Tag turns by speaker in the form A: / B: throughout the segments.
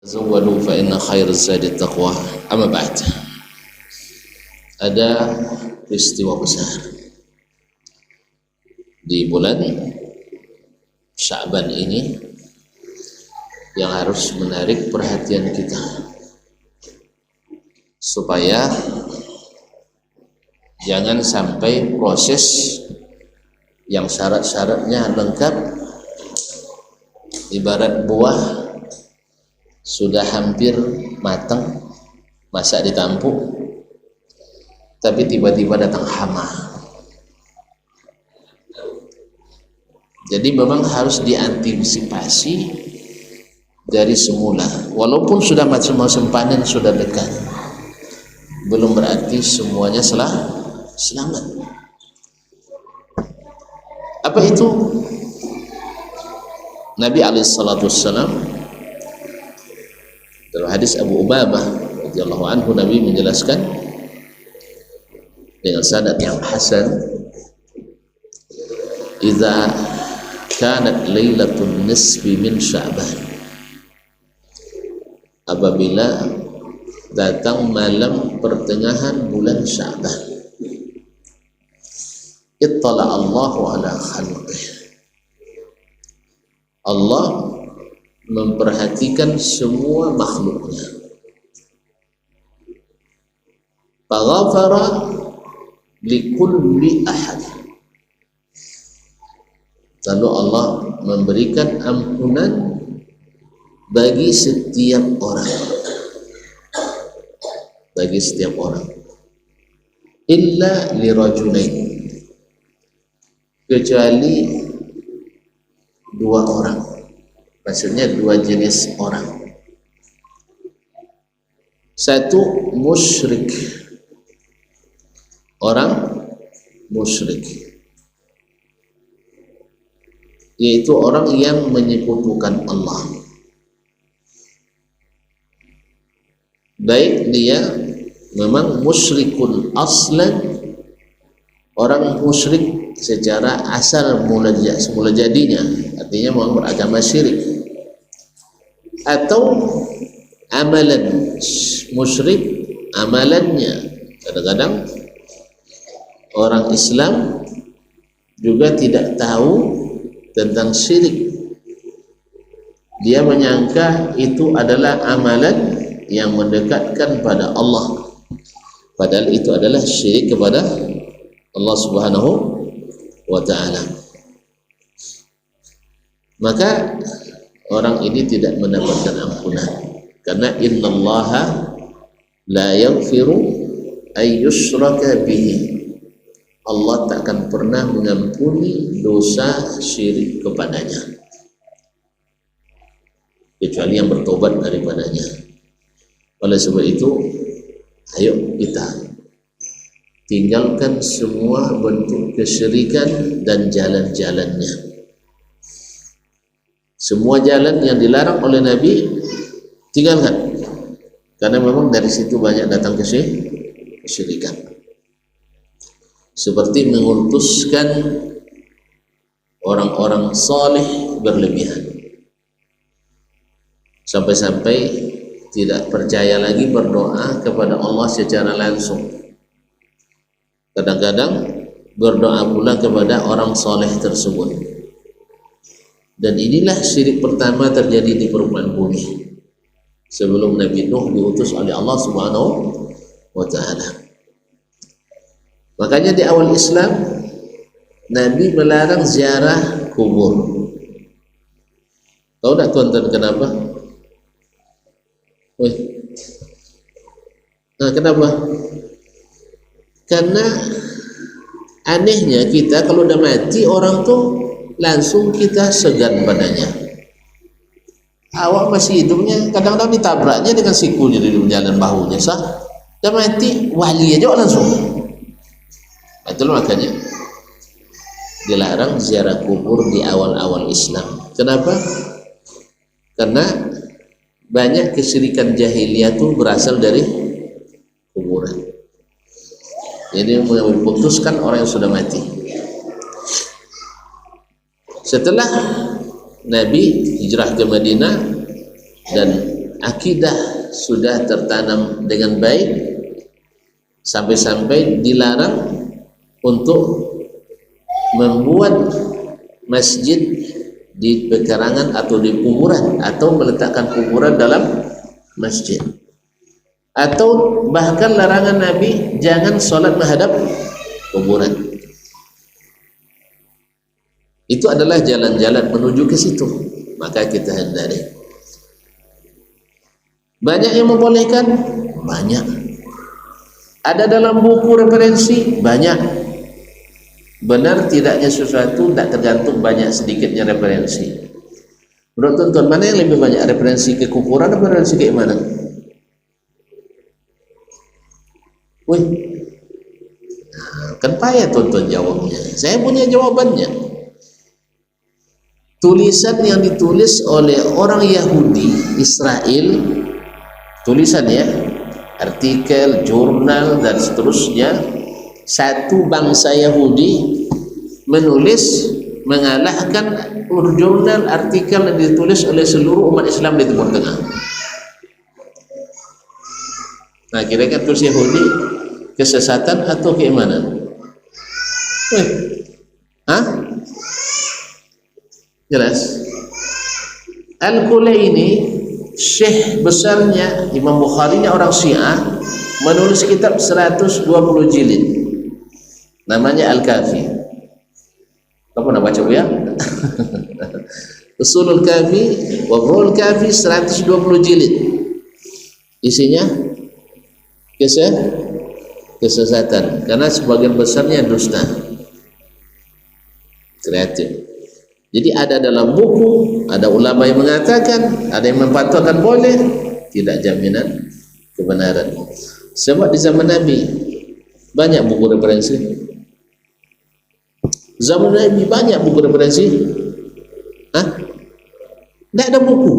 A: Zawwadu fa inna khair zadi taqwa. Amma ba'd. Ada peristiwa besar di bulan Sya'ban ini yang harus menarik perhatian kita supaya jangan sampai proses yang syarat-syaratnya lengkap ibarat buah sudah hampir matang, masak ditampuk, tapi tiba-tiba datang hama. Jadi memang harus diantisipasi dari semula. Walaupun sudah musim panen sudah dekat, belum berarti semuanya selamat. Apa itu? Nabi alaihissalam dalam hadis Abu Umamah radhiyallahu anhu, Nabi menjelaskan dengan sanad yang hasan, "Idza kanat lailatun nisfi min Sya'ban," apabila datang malam pertengahan bulan Sya'ban, ittala Allahu ala khalqihi, Allah memperhatikan semua makhluknya. Faghafara likulli ahad, lalu Allah memberikan ampunan bagi setiap orang, illa lirajulain, kecuali dua orang. Maksudnya dua jenis orang. Satu musyrik, orang musyrik, yaitu orang yang menyekutukan Allah. Baik dia memang musyrikun aslan, orang musyrik secara asal semula jadinya, artinya memang beragama syirik, atau amalan musyrik, amalannya kadang-kadang orang Islam juga tidak tahu tentang syirik, dia menyangka itu adalah amalan yang mendekatkan pada Allah, padahal itu adalah syirik kepada Allah Subhanahu wa ta'ala. Maka orang ini tidak mendapatkan ampunan, karena innallaha la yaghfiru ay yushraka bihi, Allah tak akan pernah mengampuni dosa syirik kepadanya kecuali yang bertobat daripadanya. Oleh sebab itu, ayo kita tinggalkan semua bentuk kesyirikan dan jalan-jalannya. Semua jalan yang dilarang oleh Nabi tinggalkan, karena memang dari situ banyak datang kesyirikan. Seperti mengutuskan orang-orang saleh berlebihan, sampai-sampai tidak percaya lagi berdoa kepada Allah secara langsung. Kadang-kadang berdoa pula kepada orang saleh tersebut. Dan inilah syirik pertama terjadi di permukaan bumi sebelum Nabi Nuh diutus oleh Allah Subhanahu wa ta'ala. Makanya di awal Islam Nabi melarang ziarah kubur. Tahu tak tuan-tuan kenapa? Kenapa? Karena anehnya kita kalau udah mati orang tuh langsung kita segan padanya. Awak masih hidupnya kadang-kadang ditabraknya dengan sikunya di jalan bahunya, sah. Udah mati wali aja langsung. Itulah makanya dilarang ziarah kubur di awal-awal Islam. Kenapa? Karena banyak kesyirikan jahiliyah itu berasal dari kuburan. Jadi memutuskan orang yang sudah mati. Setelah Nabi hijrah ke Madinah dan akidah sudah tertanam dengan baik, sampai-sampai dilarang untuk membuat masjid di pekarangan atau di kuburan, atau meletakkan kuburan dalam masjid, atau bahkan larangan Nabi jangan sholat menghadap kuburan. Itu adalah jalan-jalan menuju ke situ, maka kita hindari. Banyak yang membolehkan, banyak. Ada dalam buku referensi, banyak. Benar tidaknya sesuatu tidak tergantung banyak sedikitnya referensi. Menurut tuan-tuan, mana yang lebih banyak, referensi ke kuburan atau referensi ke mana? Wih, kan payah tuan-tuan jawabnya. Saya punya jawabannya. Tulisan yang ditulis oleh orang Yahudi Israel, tulisan ya, artikel, jurnal dan seterusnya, satu bangsa Yahudi menulis mengalahkan jurnal, artikel yang ditulis oleh seluruh umat Islam di Timur Tengah. Nah, kira-kira tulis Yahudi kesesatan atau keimanan? Hah? Jelas? Al-Kulaini, syekh besarnya Imam Bukhari nya orang Syiah, menulis kitab 120 jilid, namanya Al-Kafi. Kamu pernah baca ya? Usulul Kafi wa Furu'ul Kafi, 120 jilid. Isinya kesesatan, karena sebagian besarnya dusta, kreatif. Jadi ada dalam buku, ada ulama yang mengatakan, ada yang memfatwakan boleh, tidak jaminan kebenaran. Sebab di zaman Nabi banyak buku referensi. Zaman Nabi banyak buku referensi. Hah? Tidak ada buku.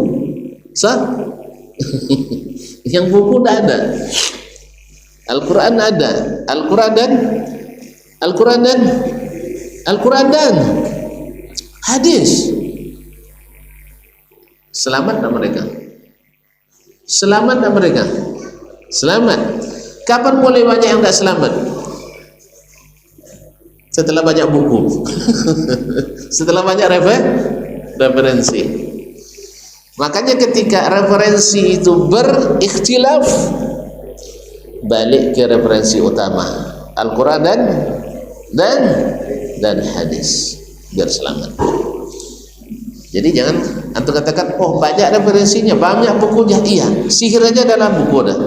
A: Sah? Yang buku tidak ada. Al-Quran ada. Al-Quran dan hadis. Selamat tak mereka? Selamat tak mereka? Selamat. Kapan mulai banyak yang tak selamat? Setelah banyak buku. Setelah banyak referensi. Makanya ketika referensi itu berikhtilaf, balik ke referensi utama, Al-Quran dan hadis, biar selamat. Jadi jangan antum katakan, oh banyak referensinya, banyak bukunya. Iya, sihir aja dalam buku dah.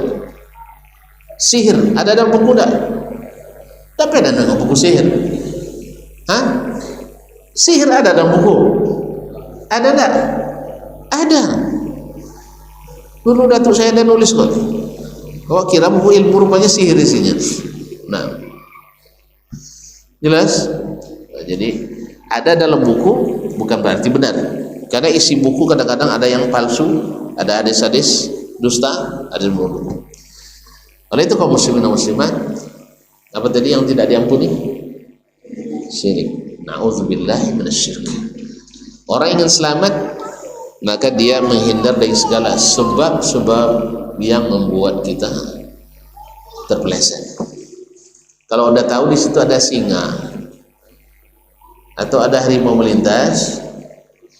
A: Sihir ada dalam buku dah. Tapi ada dalam buku sihir. Hah? Sihir ada dalam buku? Ada tak? Ada. Dulu datuk saya ada nulis kok. Oh, kira buku ilmu, rupanya sihir isinya. Nah, jelas? Nah, jadi ada dalam buku bukan berarti benar, karena isi buku kadang-kadang ada yang palsu, ada hadis-hadis dusta, ada di buku. Oleh itu kaum muslimin dan muslimat, apa tadi yang tidak diampuni? Syirik. Na'udzubillah minasyirik. Orang ingin selamat, maka dia menghindar dari segala sebab-sebab yang membuat kita terpeleset. Kalau Anda tahu di situ ada singa atau ada harimau melintas,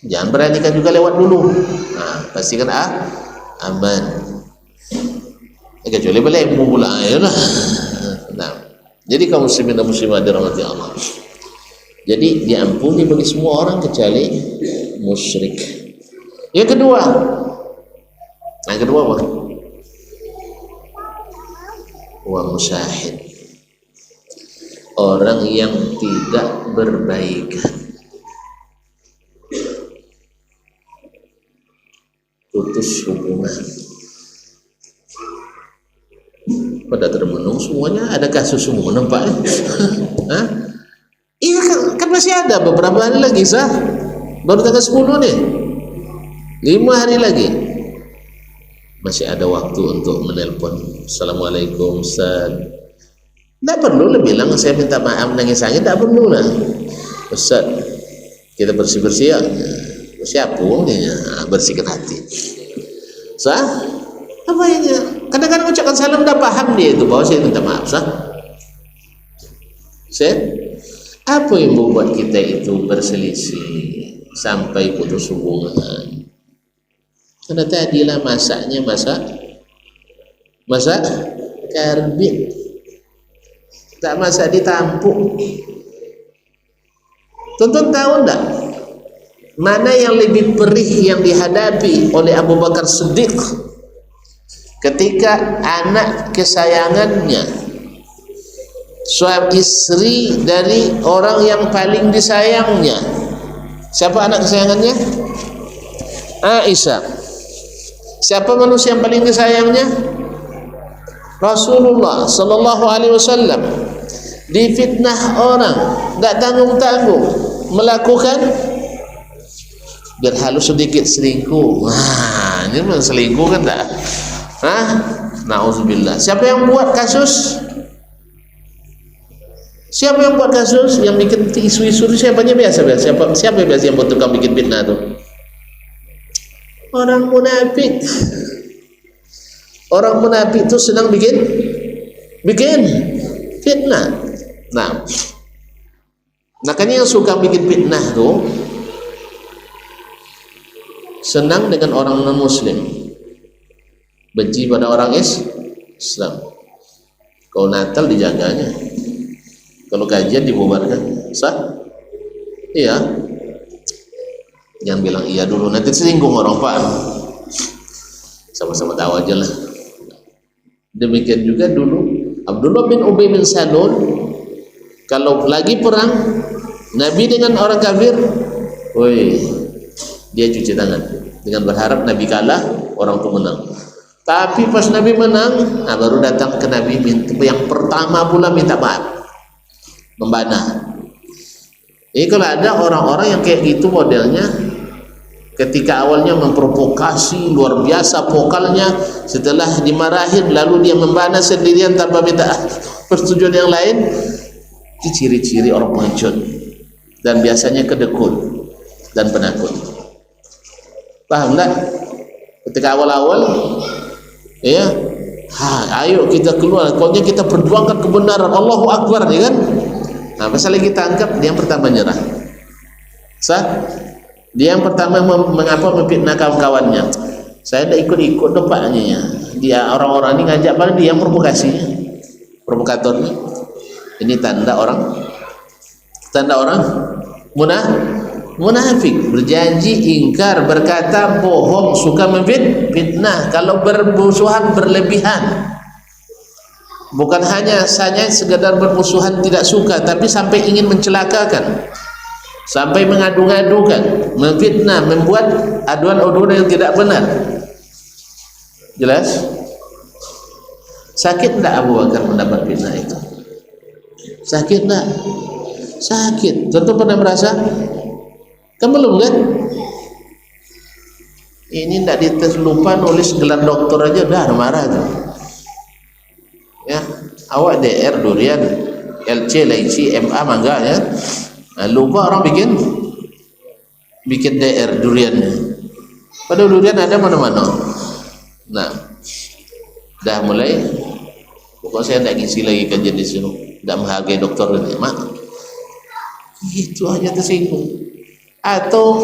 A: jangan beranikan juga lewat dulu. Nah, pastikan aman. Kecuali boleh pula, ayolah. Nah, jadi kaum muslimin dan muslimat dirahmati Allah. Jadi diampuni bagi semua orang kecuali musyrik. Yang kedua apa? Wa musyahid, orang yang tidak berbaikan, putus hubungan. Pada termenung semuanya, ada kasus semua nampak. Hah? Iya kan masih ada beberapa hari lagi sah. Baru tanggal 10 nih, 5 hari lagi masih ada waktu untuk menelpon. Assalamualaikum Ustaz. Tidak perlu lah bilang saya minta maaf nangis-nangis, tidak perlu lah. Ustaz, kita bersih-bersih ya. Siapa ya, bersihkan hati. Sah? Apa ini? Kadang-kadang ucapkan salam dah paham dia itu bahwa saya minta maaf. Sah? Apa yang membuat kita itu berselisih sampai putus hubungan? Karena tadilah masaknya masak karbit, tak masak ditampuk. Tonton tahu enggak mana yang lebih perih yang dihadapi oleh Abu Bakar Siddiq ketika anak kesayangannya, suami istri dari orang yang paling disayangnya. Siapa anak kesayangannya? Aisyah. Siapa manusia yang paling disayangnya? Rasulullah sallallahu alaihi wasallam. Difitnah orang, tak tanggung-tanggung, melakukan biar halus sedikit selingkuh. Wah, ini memang selingkuh kan tak? Nauzubillah. Siapa yang buat kasus? Siapa yang buat kasus? Yang bikin isu-isu siapanya biasa? Siapa biasa yang buat tukang bikin fitnah tu? Orang munafik. Orang munafik itu senang bikin fitnah. Nah, makanya yang suka bikin fitnah tu senang dengan orang non muslim, benci pada orang Islam. Kalau Natal dijaganya, kalau kajian dibubarkan. Sah? Iya. Jangan bilang iya dulu, nanti tersinggung orang, Pak. Sama-sama tahu aja lah. Demikian juga dulu Abdullah bin Ubay bin Salul, kalau lagi perang Nabi dengan orang kafir, woi, dia cuci tangan dengan berharap Nabi kalah, orang itu menang. Tapi pas Nabi menang, baru datang ke Nabi yang pertama pula minta maaf, membana. Jadi kalau ada orang-orang yang kayak gitu modelnya, ketika awalnya memprovokasi luar biasa vokalnya, setelah dimarahin lalu dia membana sendirian tanpa minta persetujuan yang lain, itu ciri-ciri orang pengecut dan biasanya kedekut dan penakut. Paham tak? Ketika awal-awal, ya, ayo kita keluar, pokoknya kita perjuangkan kebenaran, Allahu Akbar, ya kan? Nah, pas lagi tangkap, dia yang pertama nyerah. Sah? Dia yang pertama mengapa memfitnah kawan-kawannya. Saya dah ikut-ikut dopaknya. Dia orang-orang ini ngajak, pada dia yang provokasinya, provokatornya. Ini tanda orang munafik, berjanji ingkar, berkata bohong, suka memfitnah. Kalau bermusuhan berlebihan, bukan hanya sekedar bermusuhan tidak suka, tapi sampai ingin mencelakakan, sampai mengadu-ngadukan, memfitnah, membuat aduan-aduan yang tidak benar. Jelas? Sakit tidak Abu Bakar mendapat fitnah itu? Sakit tak? Sakit. Tentu pernah merasa? Kan belum kan? Ini tidak dites, lupa nulis gelar doktor aja dah marah tu. Ya, awak DR durian, LC lychee, MA mangga ya. Lupa orang bikin DR duriannya. Padahal durian ada mana-mana. Nah, dah mulai. Pokoknya saya tidak ngisi lagi kajian di sini. Tidak menghargai dokter ini, mak. Itu aja tersinggung. Atau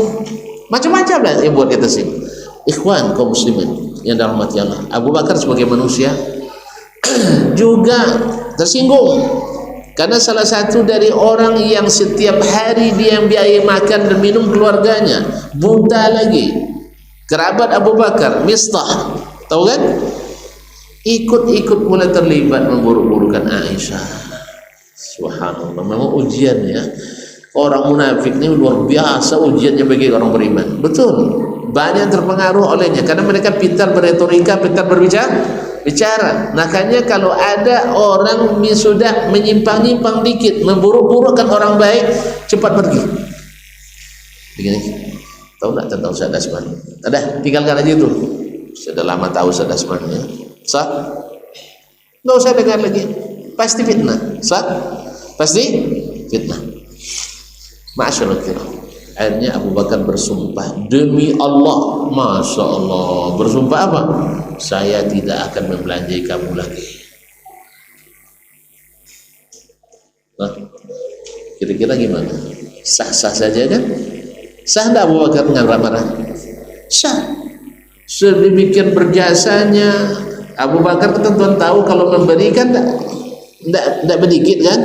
A: macam-macam lah yang buat kita tersinggung. Ikhwan kaum muslimin yang dirahmati Allah, Abu Bakar sebagai manusia juga tersinggung karena salah satu dari orang yang setiap hari dia yang biaya makan dan minum keluarganya, buta lagi, kerabat Abu Bakar, Mistah, tahu kan? Ikut-ikut mulai terlibat memburuk-burukan Aisyah. Subhanallah, memang ujian ya. Orang munafik ini luar biasa ujiannya bagi orang beriman. Betul, banyak terpengaruh olehnya karena mereka pintar berretorika, pintar bicara. Makanya kalau ada orang sudah menyimpang-nyimpang dikit, memburuk-burukkan orang baik, cepat pergi. Begini, tahu tak tentang Ustaz Dasman? Ada, tinggalkan aja itu. Sudah lama tahu Ustaz Dasman ya. Sah? Nggak usah dengar lagi. Pasti fitnah. Sah? Pasti fitnah. Masyaallah. Akhirnya Abu Bakar bersumpah, demi Allah, Masya Allah, bersumpah apa? Saya tidak akan membelanjai kamu lagi. Nah, kira-kira gimana? Sah-sah saja kan? Sah tidak Abu Bakar marah-marah? Sah. Sedemikian berjasanya Abu Bakar, teman-teman tahu kalau memberikan tidak sedikit kan?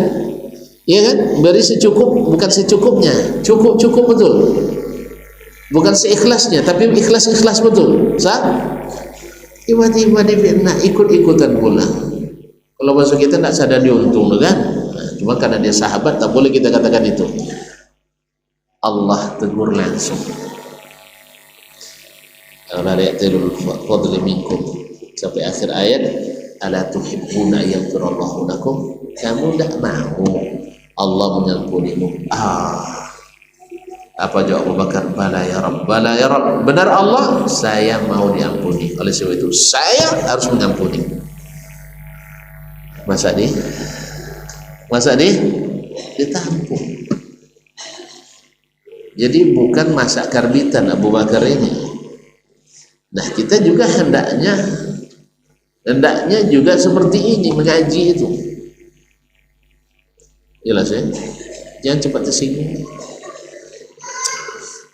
A: Ya kan? Beri secukup, bukan secukupnya, cukup betul, bukan seikhlasnya, tapi ikhlas betul. Sah? Tiba-tiba difitnah, ikut-ikutan pula. Kalau bahasa kita tidak sadar diuntung kan? Nah, cuma karena dia sahabat tak boleh kita katakan itu. Allah tegur langsung, la ya'tilul fadli minkum, sampai akhir ayat, ala tuhibbuna yaghfirallahu lakum, kamu tidak mau Allah mengampunimu. Apa jawab Abu Bakar? Bala ya Rabb, bala ya Rabb, benar Allah, saya mau diampuni. Oleh sebab itu saya harus mengampuni. Masa ditampung. Jadi bukan masak karbitan Abu Bakar ini. Nah, kita juga hendaknya juga seperti ini, mengaji itu. Jelas ya? Jangan cepat tersinggung.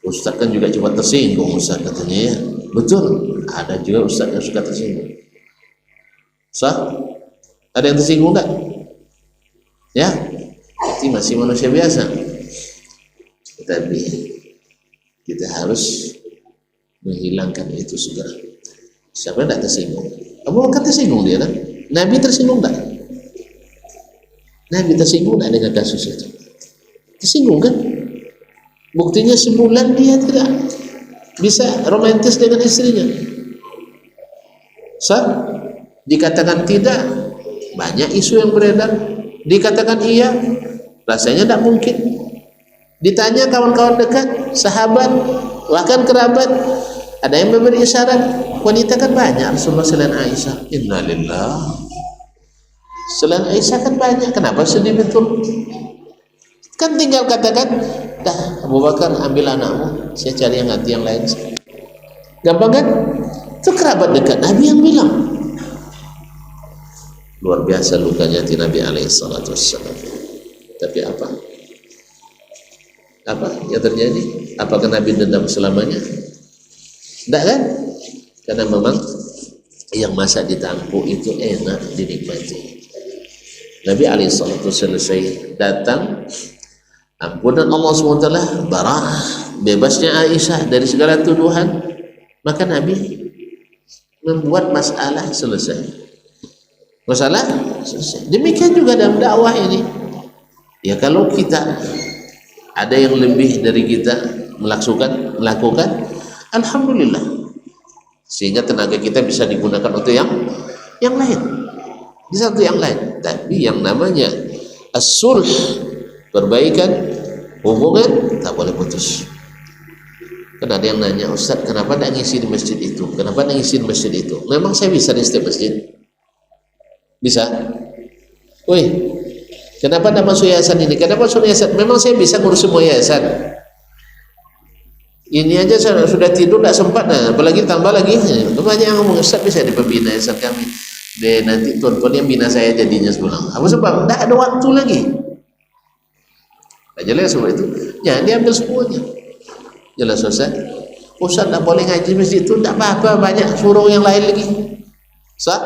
A: Ustaz kan juga cepat tersinggung, Ustaz katanya ya. Betul, ada juga Ustaz yang suka tersinggung. Sah? Ada yang tersinggung enggak? Ya? Itu masih manusia biasa. Tapi kita harus menghilangkan itu segera. Siapa yang tidak tersinggung? Abu Bakar tersinggung dia kan? Nabi tersinggung tak? Nabi tersinggung tak dengan kasus itu? Tersinggung kan? Buktinya sebulan dia tidak bisa romantis dengan istrinya. Sah? Dikatakan tidak, banyak isu yang beredar. Dikatakan iya, rasanya tidak mungkin. Ditanya kawan-kawan dekat, sahabat, bahkan kerabat, ada yang memberi isyarat. Wanita kan banyak Rasulullah selain Aisyah. Innalillah. Selain Aisyah kan banyak. Kenapa sedih betul? Kan tinggal katakan, dah Abu Bakar ambil anakmu, saya cari yang hati yang lain. Gampang kan? Itu kerabat dekat Nabi yang bilang. Luar biasa lukanya hati Nabi alaihissalatu wassalam. Tapi apa yang terjadi? Apakah Nabi dendam selamanya? Tidak kan? Karena memang yang masa ditampung itu enak dinikmati. Nabi alaihissalatu selesai datang, ampunan Allah SWT, barah, bebasnya Aisyah dari segala tuduhan, maka Nabi membuat masalah selesai. Demikian juga dalam dakwah ini. Ya, kalau kita ada yang lebih dari kita melakukan, alhamdulillah, sehingga tenaga kita bisa digunakan untuk yang lain, di satu yang lain. Tapi yang namanya as-sulh, perbaikan hubungan, tak boleh putus. Kan ada yang nanya, Ustaz, kenapa tak ngisi di masjid itu? Kenapa tak ngisi di masjid itu? Memang saya bisa di setiap masjid? Bisa? Woi, kenapa tak masuk yayasan ini? Kenapa masuk yayasan? Memang saya bisa ngurus semua yayasan. Ini aja saya sudah tidur tak sempat, nah, apalagi tambah lagi. Banyak yang ngomong, Ustaz bisa di pembina yayasan kami. Deh, nanti tuan-tuan yang bina saya jadinya sebulan. Apa sebab? Tak ada waktu lagi. Jelas semua itu. Ya, dia ambil semuanya. Jelas Ustaz. Ustaz tak boleh ngaji masjid itu, tak apa-apa, banyak suruh yang lain lagi. Ustaz,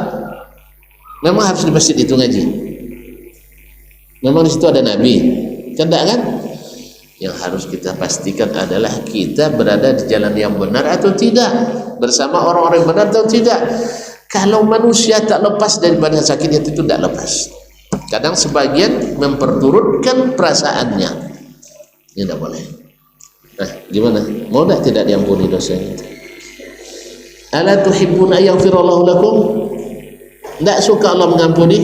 A: memang harus di masjid itu ngaji. Memang di situ ada Nabi. Kan tak kan? Yang harus kita pastikan adalah kita berada di jalan yang benar atau tidak, bersama orang-orang yang benar atau tidak. Kalau manusia tak lepas daripada sakitnya itu tidak lepas. Kadang sebagian memperturutkan perasaannya. Ini tidak boleh. Nah, gimana? Mau tidak diampuni dosanya? Ala tuhibbuna yaghfirallahu lakum? Tidak suka Allah mengampuni?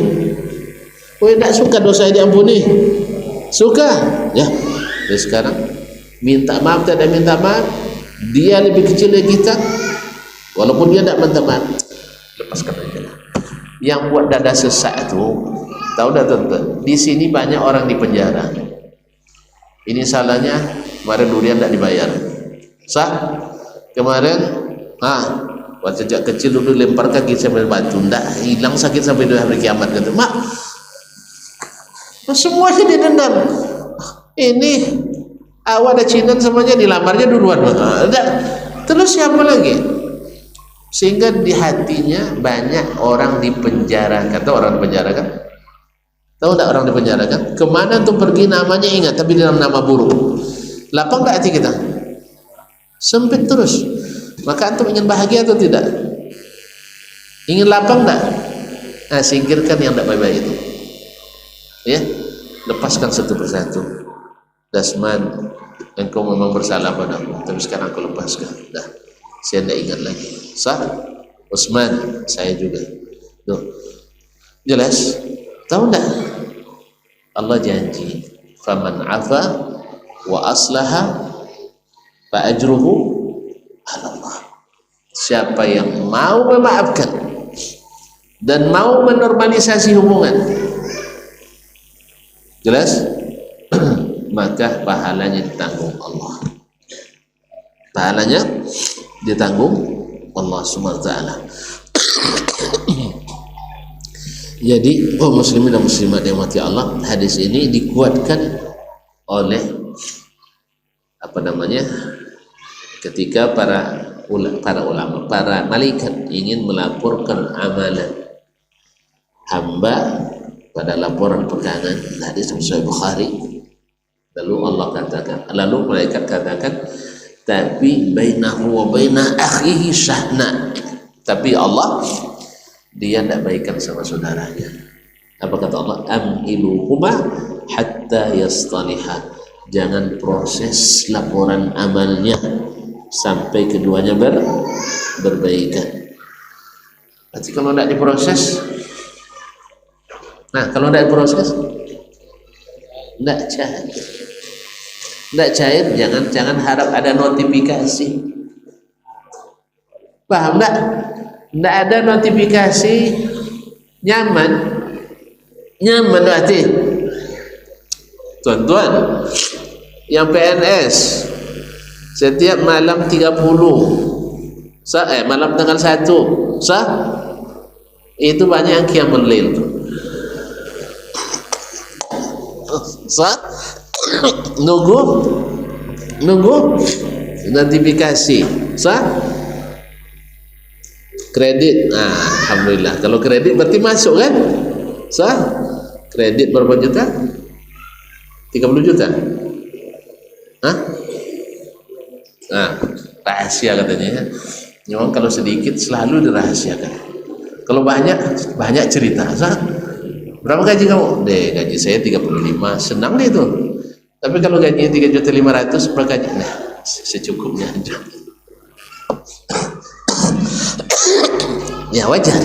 A: Tidak suka dosa diampuni? Suka? Ya. Jadi sekarang minta maaf, tak ada minta maaf, dia lebih kecil dari kita, walaupun dia tidak minta maaf, lepaskan aja. Yang buat dada sesak itu, tahu dah tuan-tuan, di sini banyak orang di penjara. Ini salahnya kemarin durian tidak dibayar. Sah? Kemarin waktu sejak kecil dulu lempar kaki sampai batu, tidak hilang sakit sampai hari kiamat. Kata mak, semuanya didendam. Ini awal ada cinan semuanya dilamarnya duluan. Terus siapa lagi? Sehingga di hatinya banyak orang dipenjarakan. Tahu orang dipenjarakan? Tahu tidak orang dipenjarakan? Kemana tuh pergi namanya ingat, tapi dalam nama buruk. Lapang tak hati kita? Sempit terus. Maka antum ingin bahagia atau tidak? Ingin lapang tak? Nah, singkirkan yang tidak baik-baik itu. Ya, lepaskan satu persatu. Dasman, engkau memang bersalah padaku, tapi sekarang aku lepaskan. Dah, saya tidak ingat lagi. Sah? Utsman, saya juga. Tuh, jelas? Tahu tak? Allah janji, faman afa wa aslaha fa ajruhu ala Allah. Siapa yang mau memaafkan dan mau menormalisasi hubungan, jelas? Maka pahalanya ditanggung Allah. Pahalanya ditanggung Allah Subhanahu wa taala. Jadi muslimin dan muslimat yang mati Allah, hadis ini dikuatkan oleh ketika para ulama, para malaikat ingin melaporkan amalan hamba pada laporan pegangan. Hadis Sahih Bukhari. Lalu malaikat katakan, tapi bainahu wa baina akhihi syahna. Tapi Allah, dia tidak baikan sama saudaranya. Apa kata Allah? Amhiluhuma hatta yastaliha. Jangan proses laporan amalnya sampai keduanya berbaikan. Berarti kalau tidak diproses, kalau tidak diproses, tidak cair. Jangan harap ada notifikasi. Paham tak? Tidak ada notifikasi, nyaman berarti. Tuan-tuan yang PNS setiap malam 30 malam tanggal 1 itu banyak yang qiyamul lail nunggu notifikasi kredit. Alhamdulillah, kalau kredit berarti masuk kan? Kredit berapa juta? 30 juta. Rahasia katanya. Memang kalau sedikit selalu dirahasiakan. Kalau banyak cerita. Berapa gaji kamu? Gaji saya 35. Senang deh itu. Tapi kalau gajinya 3.500.000 berapa gaji? Secukupnya aja. Ya wajar.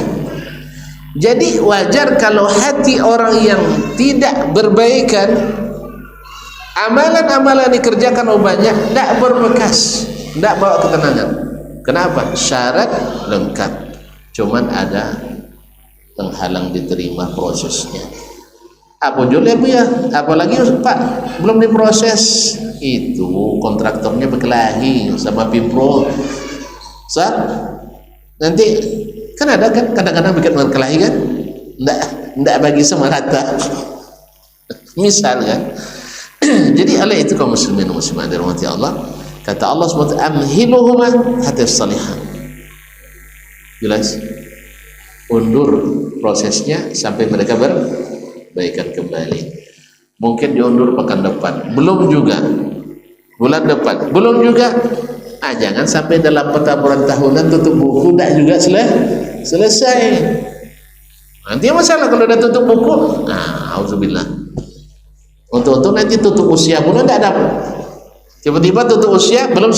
A: Jadi wajar kalau hati orang yang tidak berbaikan, amalan-amalan dikerjakan banyak, tidak berbekas, tidak bawa ketenangan. Kenapa? Syarat lengkap, cuman ada penghalang diterima prosesnya. Apa jule bu ya? Apalagi Pak belum diproses, itu kontraktornya berkelahi sama Pimpro. Nanti kan ada kan kadang-kadang bikin berkelahi kan? Tidak bagi sama rata. Misalnya. Jadi oleh itu kaum muslimin dan muslimat dirahmati Allah, kata Allah SWT, amhiluhuma hatta salihah. Jelas? Undur prosesnya sampai mereka berbaikan kembali. Mungkin diundur pekan depan, belum juga. Bulan depan, belum juga. Jangan sampai dalam pertempuran tahunan tutup buku tidak juga selesai. Nanti masalah kalau udah tutup buku. Auzubillah. Untuk nanti tutup usia pun tidak dapat. Tiba-tiba tutup usia belum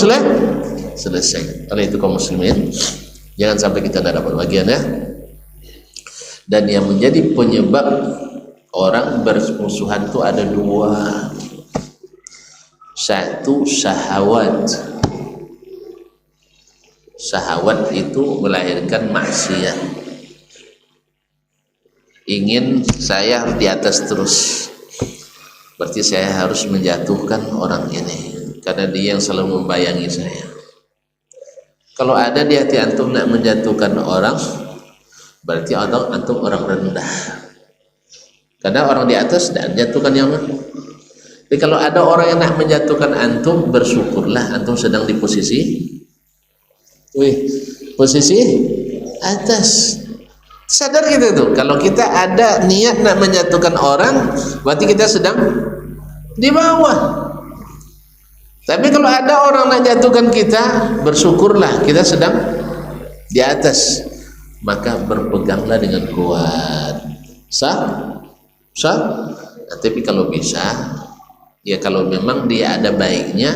A: selesai. Oleh itu kaum muslimin, jangan sampai kita tidak dapat bagian ya. Dan yang menjadi penyebab orang bermusuhan itu ada dua. Satu, syahwat. Syahwat itu melahirkan maksiat. Ingin saya di atas terus. berarti saya harus menjatuhkan orang ini karena dia yang selalu membayangi saya. Kalau ada di hati antum nak menjatuhkan orang, berarti antum orang rendah. Karena orang di atas tidak menjatuhkan yang mana. Jadi kalau ada orang yang nak menjatuhkan antum, bersyukurlah antum sedang di posisi atas. Sadar gitu tuh. Kalau kita ada niat nak menjatuhkan orang, berarti kita sedang di bawah. Tapi kalau ada orang nak jatuhkan kita, bersyukurlah kita sedang di atas. Maka berpeganglah dengan kuat. Sah? Nah, tapi kalau bisa, ya kalau memang dia ada baiknya,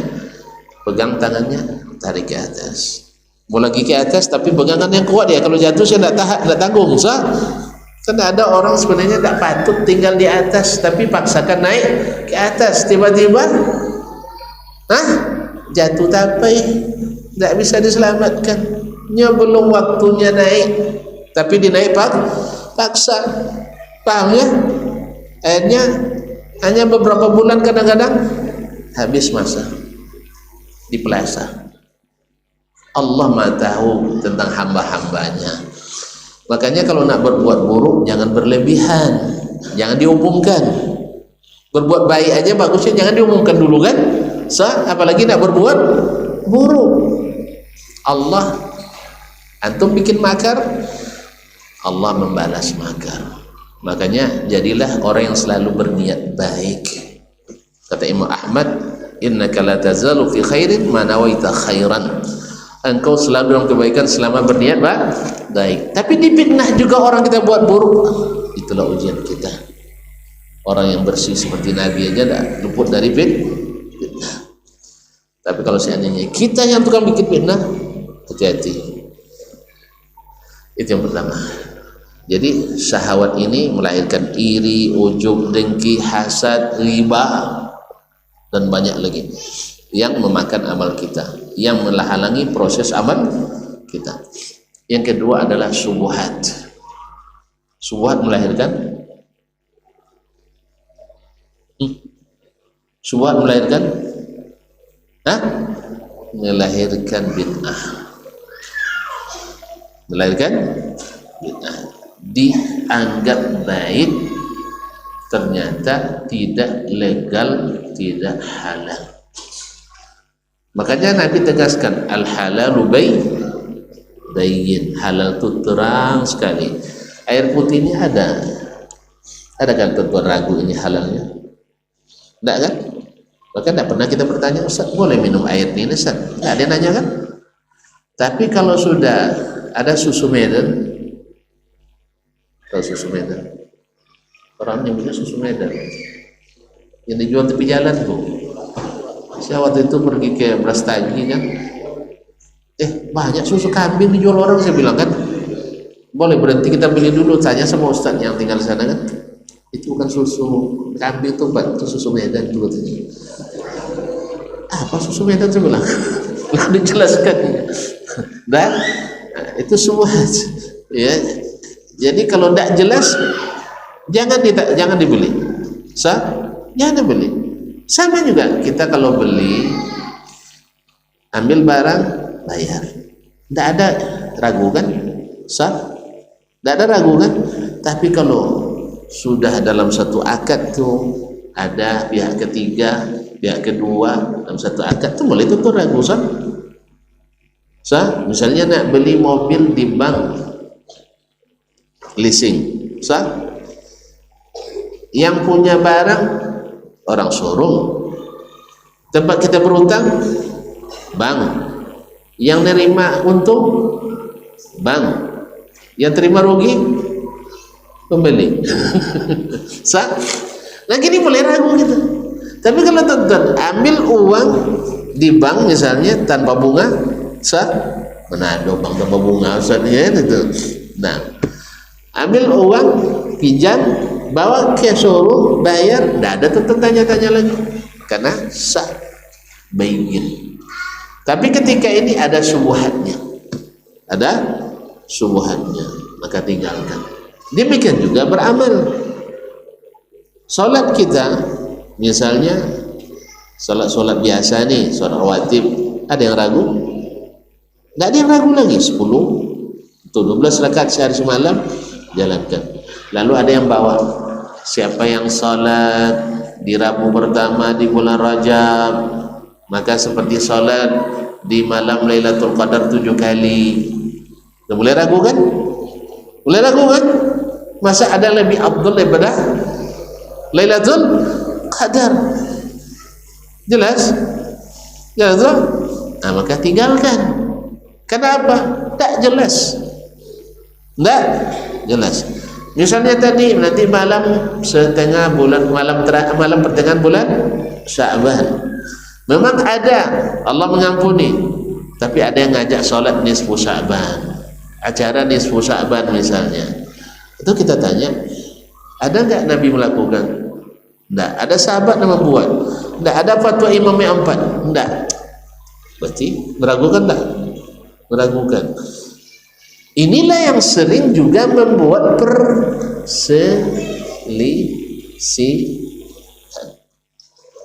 A: pegang tangannya, tarik ke atas. Mau lagi ke atas, tapi pegangan yang kuat ya. Kalau jatuh saya tidak tanggung, sah? Karena ada orang sebenarnya tidak patut tinggal di atas, tapi paksakan naik ke atas. Tiba-tiba, jatuh tapai, tidak bisa diselamatkan. Belum waktunya naik, tapi dinaik paksa. Paham ya? Akhirnya hanya beberapa bulan kadang-kadang habis masa di plaza. Allah Maha tahu tentang hamba-hambanya. Makanya kalau nak berbuat buruk jangan berlebihan, jangan diumumkan. Berbuat baik aja bagusnya jangan diumumkan dulu kan? Apalagi nak berbuat buruk. Allah, antum bikin makar, Allah membalas makar. Makanya jadilah orang yang selalu berniat baik. Kata Imam Ahmad, innaka la tazalu fi khairin ma nawaita khairan. Engkau selalu dalam kebaikan selama berniat baik. Tapi difitnah juga orang kita buat buruk. Itulah ujian kita. Orang yang bersih seperti Nabi aja tidak luput dari fitnah. Tapi kalau seandainya kita yang tukang bikin fitnah, hati-hati. Itu yang pertama. Jadi syahwat ini melahirkan iri, ujub, dengki, hasad, riba, dan banyak lagi yang memakan amal kita, yang menghalangi proses amal kita. Yang kedua adalah syubhat. Syubhat melahirkan melahirkan bid'ah. Melahirkan bid'ah. Dianggap baik, ternyata tidak legal, tidak halal. Makanya Nabi tegaskan al-halalu bayyin. Halal itu terang sekali. Air putih ini ada kan tentuan ragu ini halalnya? Tidak kan? Bahkan tidak pernah kita bertanya, Ustaz boleh minum air ini Ustaz? Tidak ada yang nanya kan? Tapi kalau sudah ada susu Medan, tahu susu Medan? Orang nyebutnya susu Medan yang dijual tepi jalan tuh. Saya waktu itu pergi ke Brastagi kan, banyak susu kambing dijual orang. Saya bilang kan, boleh berhenti kita beli dulu, tanya sama Ustaz yang tinggal di sana kan, itu bukan susu kambing tuh Pak, itu susu Medan dulu tadi. Apa susu Medan? Saya bilang lalu dijelaskan dan itu semua ya. Jadi kalau tidak jelas jangan dibeli. Jangan dibeli. Sama juga kita kalau beli, ambil barang, bayar. Tidak ada ragu kan? Tidak ada ragu kan? Tapi kalau sudah dalam satu akad tuh ada pihak ketiga, pihak kedua dalam satu akad tuh boleh itu tuh ragu misalnya nak beli mobil di bank leasing, yang punya barang orang showroom, tempat kita berutang bank, yang nerima untung bank, yang terima rugi pembeli. Nah gini boleh ragu gitu. Tapi kalau tuan ambil uang di bank misalnya tanpa bunga, Manado bank tanpa bunga ya itu. Nah ambil uang pinjam, bawa ke showroom, bayar, tidak ada tentang tanya-tanya lagi karena bayyin. Tapi ketika ini ada syubhatnya, maka tinggalkan. Demikian juga beramal. Salat kita Misalnya sholat biasa nih, sholat rawatib, ada yang ragu? Tidak ada yang ragu lagi. 10 atau 12 rakaat sehari semalam jalankan. Lalu ada yang bawa, siapa yang sholat di Rabu pertama di bulan Rajab, maka seperti sholat di malam Lailatul Qadar 7 kali. Boleh ragu kan? Boleh ragu kan? Masa ada lebih afdal daripada Lailatul Qadar? Jelas? Jelas tak? Nah, maka tinggalkan. Kenapa? Tak jelas. Tak jelas. Misalnya tadi nanti malam setengah bulan, malam pertengahan bulan Sya'ban. Memang ada Allah mengampuni, tapi ada yang ngajak sholat nisfu Sya'ban, acara nisfu Sya'ban misalnya. Itu kita tanya, ada enggak Nabi melakukan? Enggak. Ada sahabat yang membuat? Enggak. Ada fatwa imam yang 4? Enggak. Berarti meragukan enggak? Meragukan. Inilah yang sering juga membuat perselisihan.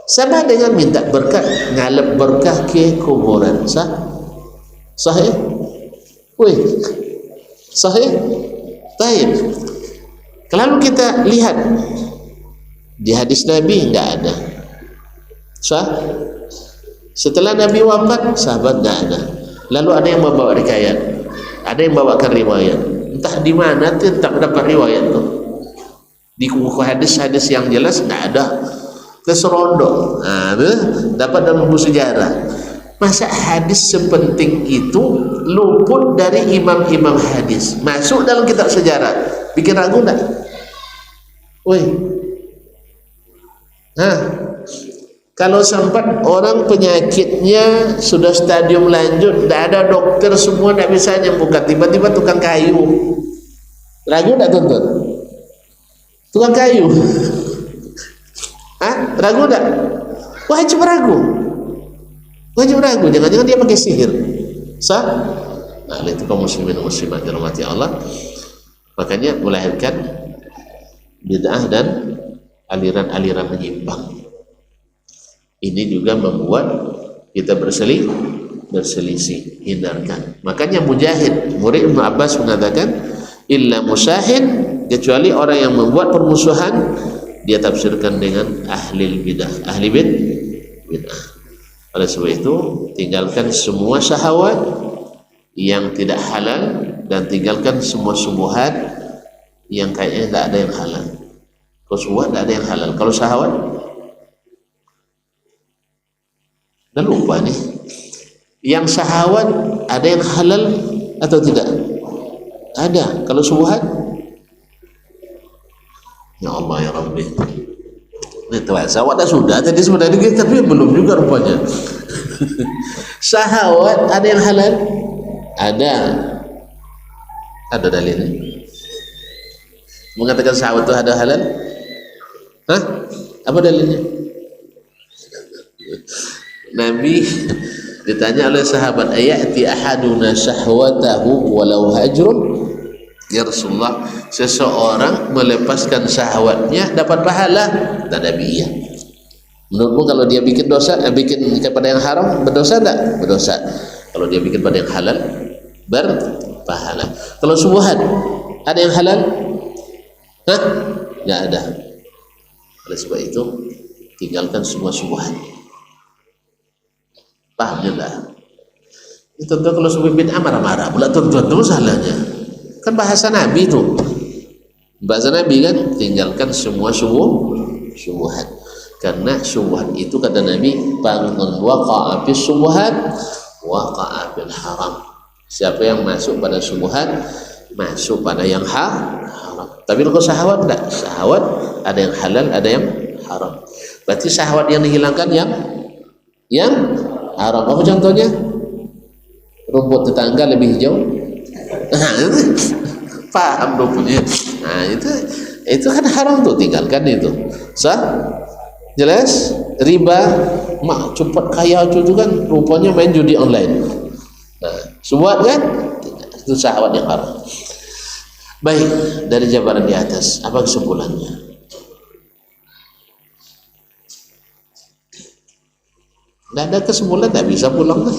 A: Sama dengan minta berkat, ngalap berkah ke kuburan. Sahih? Wih, sahih? Baik. Kalau kita lihat di hadis Nabi enggak ada. Setelah Nabi wafat, sahabat enggak ada. Lalu ada yang membawa riwayat, ada yang bawakan riwayat. Entah di mana tetap dapat riwayat tuh. Di buku hadis-hadis yang jelas enggak ada. Keserondok. Nah, dapat dalam buku sejarah. Masa hadis sepenting itu luput dari imam-imam hadis, masuk dalam kitab sejarah, bikin ragu enggak? Woi. Nah, kalau sempat orang penyakitnya sudah stadium lanjut, tidak ada dokter, semua tidak bisa nyembuhkan, tiba-tiba tukang kayu, ragu tidak tuntut? Tukang kayu, ragu tidak? Wajib ragu, jangan-jangan dia pakai sihir, sah? Nah, itu kaum muslimin muslimat dirahmati Allah, makanya melahirkan bid'ah dan aliran-aliran menyimpang. Ini juga membuat kita berselisih, hindarkan. Makanya Mujahid, murid Ibnu Abbas mengatakan, illa musyahin, kecuali orang yang membuat permusuhan, dia tafsirkan dengan ahli bidah, ahli bid'ah. Oleh sebab itu, tinggalkan semua syahwat yang tidak halal dan tinggalkan semua syubhat yang kayaknya tidak ada yang halal. Kalau syubhat tidak ada yang halal, kalau syahwat dan lupa nih, yang syahwat ada yang halal atau tidak? Ada. Kalau syubhat, ya Allah ya Rabbi, itu syahwat sudah tadi sebenarnya, tapi belum juga rupanya. Syahwat ada yang halal? Ada dalilnya mengatakan syahwat itu ada halal? Apa dalilnya? Nabi ditanya oleh sahabat, ayati ahaduna syahwatahu walau hajrun? Ya Rasulullah, seseorang melepaskan syahwatnya dapat pahala? Dan Nabi, iya. Menurutmu kalau dia bikin dosa, bikin kepada yang haram, berdosa enggak? Berdosa. Kalau dia bikin pada yang halal, berpahala. Kalau syubhat, ada yang halal? Enggak ada. Oleh sebab itu, tinggalkan semua syubhat. Pahamnya dah. Itu kalau suami bid'ah marah-marah pula tuan-tuan, itu masalahnya. Kan bahasa Nabi itu. Bahasa Nabi kan, tinggalkan semua syubhat. Karena syubhat itu kata Nabi, man waqa'a fi syubhat waqa'a fil haram. Siapa yang masuk pada syubhat, masuk pada yang haram. Tapi kalau syahwat enggak. Syahwat ada yang halal, ada yang haram. Berarti syahwat yang dihilangkan yang haram. Apa contohnya? Rumput tetangga lebih hijau. Paham rumputnya. Nah, itu kan haram tuh, tinggalkan itu. Jelas? Riba, mak cepat kaya itu kan rupanya main judi online. Nah, syahwat kan? Itu syahwat yang haram. Baik, dari jabaran di atas, apa kesimpulannya? Nggak ada kesimpulan, nggak bisa pulang lah.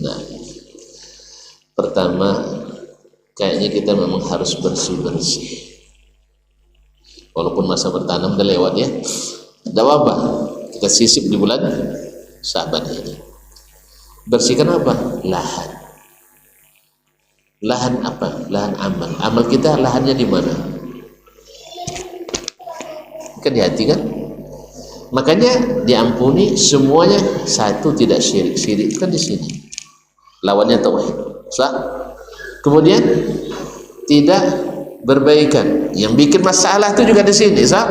A: Nah, pertama kayaknya kita memang harus bersih-bersih. Walaupun masa bertanam udah lewat ya, tidak apa-apa, kita sisip di bulan Syaban ini. Bersihkan apa? Lahan. Lahan apa? Lahan amal. Amal kita lahannya di mana? Kan di hati kan? Makanya diampuni semuanya, satu tidak syirik. Syirik kan di sini. Lawannya tauhid. Sah? Kemudian tidak berbaikan. Yang bikin masalah itu juga di sini, sah?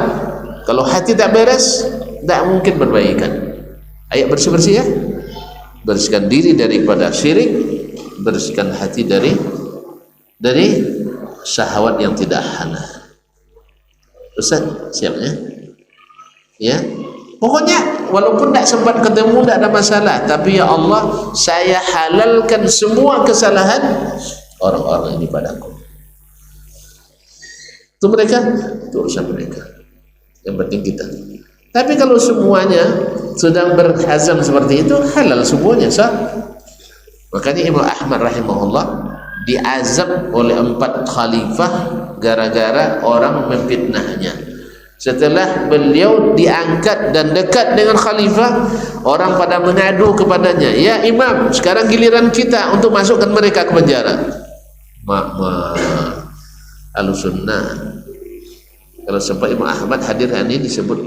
A: Kalau hati tak beres, tidak mungkin berbaikan. Ayo bersih-bersih ya. Bersihkan diri daripada syirik, bersihkan hati dari syahwat yang tidak halal. Ustaz, siapnya? Ya. Pokoknya walaupun tidak sempat ketemu tidak ada masalah, tapi ya Allah, saya halalkan semua kesalahan orang-orang ini padaku. Itu mereka, itu urusan mereka. Yang penting kita. Tapi kalau semuanya sedang berazam seperti itu, halal semuanya, sah. Makanya Imam Ahmad rahimahullah diazab oleh 4 khalifah gara-gara orang memfitnahnya. Setelah beliau diangkat dan dekat dengan khalifah, orang pada mengadu kepadanya, ya imam, sekarang giliran kita untuk masukkan mereka ke penjara. Ahlussunnah. Kalau sempat Imam Ahmad hadir ini disebut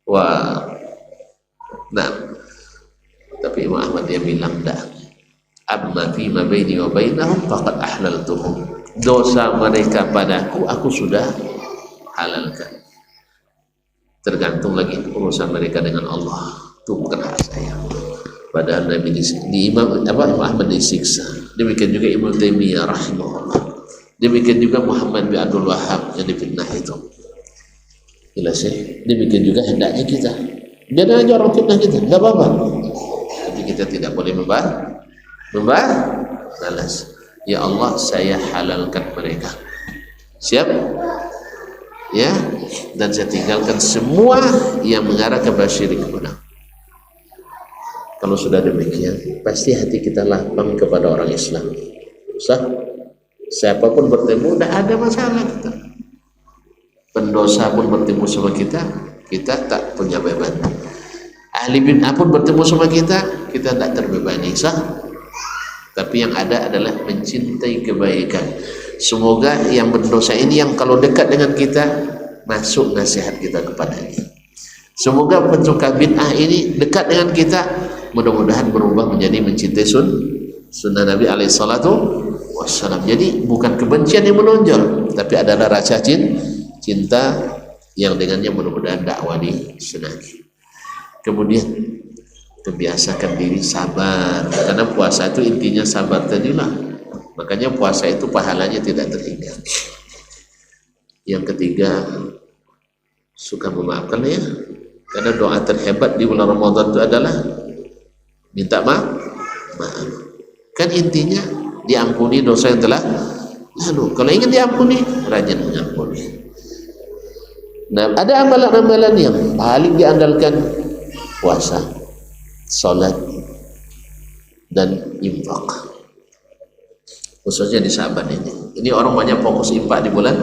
A: wah, nah, tapi Imam Ahmad dia bilang dah, amma fi ma baini wa bainahum faqad ahlaltuhum. Dosa mereka padaku aku sudah halalkan. Tergantung lagi urusan mereka dengan Allah, itu bukan hak saya. Padahal Nabi Imam Ahmad disiksa. Demikian juga Ibnu Taimiyah rahimahullah. Demikian juga Muhammad bin Abdul Wahhab yang difitnah itu. Jelas ya. Demikian juga hendaknya kita. Biar aja orang fitnah kita, enggak apa-apa. Tapi kita tidak boleh membalas. Ya Allah, saya halalkan mereka. Siap? Ya, dan saya tinggalkan semua yang mengarah kepada syirik kepada. Kalau sudah demikian, pasti hati kita lapang kepada orang Islam. Sah? Siapapun bertemu, tidak ada masalah kita. Pendosa pun bertemu sama kita, kita tak punya beban. Ahli bid'ah pun bertemu sama kita, kita tak terbebani. Sah? Tapi yang ada adalah mencintai kebaikan. Semoga yang berdosa ini yang kalau dekat dengan kita masuk nasihat kita kepadanya. Semoga pensuka bid'ah ini dekat dengan kita, mudah-mudahan berubah menjadi mencintai sunnah Nabi alaihi salatu wassalam. Jadi bukan kebencian yang menonjol, tapi adalah rasa cinta yang dengannya mudah-mudahan dakwah disenangi. Kemudian kebiasakan diri sabar, karena puasa itu intinya sabar tadilah. Makanya puasa itu pahalanya tidak terhingga. Yang ketiga, suka memaafkan ya. Karena doa terhebat di bulan Ramadan itu adalah minta maaf. Kan intinya diampuni dosa yang telah lalu. Kalau ingin diampuni, rajin mengampuni. Nah, ada amalan-amalan yang paling diandalkan: puasa, salat, dan infak. Khususnya di Syaban ini. Ini orang banyak fokus infak di bulan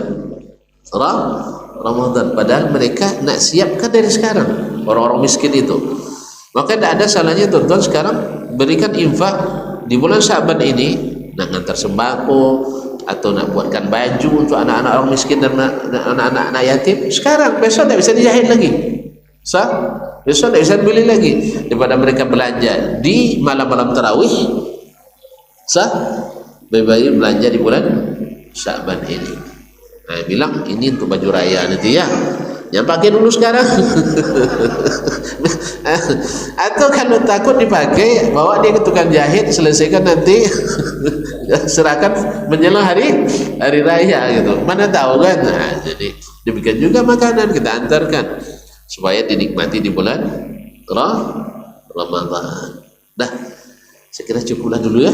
A: Ramadan. Padahal mereka nak siapkan dari sekarang. Orang-orang miskin itu. Maka tidak ada salahnya tuan-tuan sekarang berikan infak di bulan Syaban ini. Nak ngantar sembako atau nak buatkan baju untuk anak-anak orang miskin dan anak-anak yatim. Sekarang, besok tidak bisa dijahit lagi. Sah? Besok tidak bisa beli lagi. Daripada mereka belanja di malam-malam tarawih. Sah? Bayi-bayi belanja di bulan Syaban ini. Nah, bilang ini untuk baju raya nanti ya. Yang pakai dulu sekarang. Atau kalau takut dipakai, bawa dia ke tukang jahit, selesaikan nanti serahkan menjelang hari raya gitu. Mana tahu kan? Nah, jadi demikian juga makanan kita antarkan supaya dinikmati di bulan Ramadan. Dah, saya kira cukuplah dulu ya.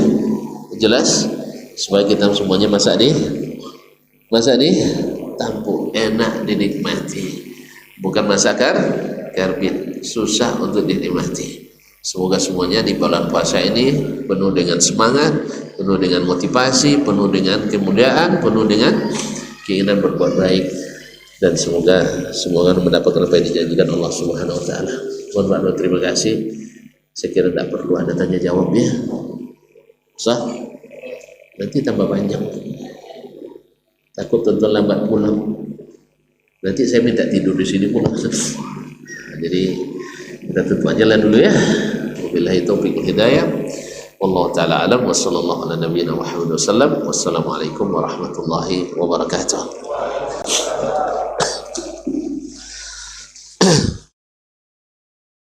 A: Jelas supaya kita semuanya masak di tampuk, enak dinikmati, bukan masakan karbit susah untuk dinikmati. Semoga semuanya di bulan puasa ini penuh dengan semangat, penuh dengan motivasi, penuh dengan kemuliaan, penuh dengan keinginan berbuat baik, dan semoga mendapatkan apa yang dijanjikan Allah Subhanahu wa taala. Mohon maaf, terima kasih. Saya kira tidak perlu ada tanya jawab ya. Sah? Nanti tambah panjang. Takut tonton lambat pulang. Nanti saya minta tidur di sini pula. Jadi kita tutup aja lah dulu ya. Wabillahi taufiq wal hidayah. Wallahu taala alam wa sallallahu ala nabiyyina Muhammad wasallam. Wassalamualaikum warahmatullahi wabarakatuh.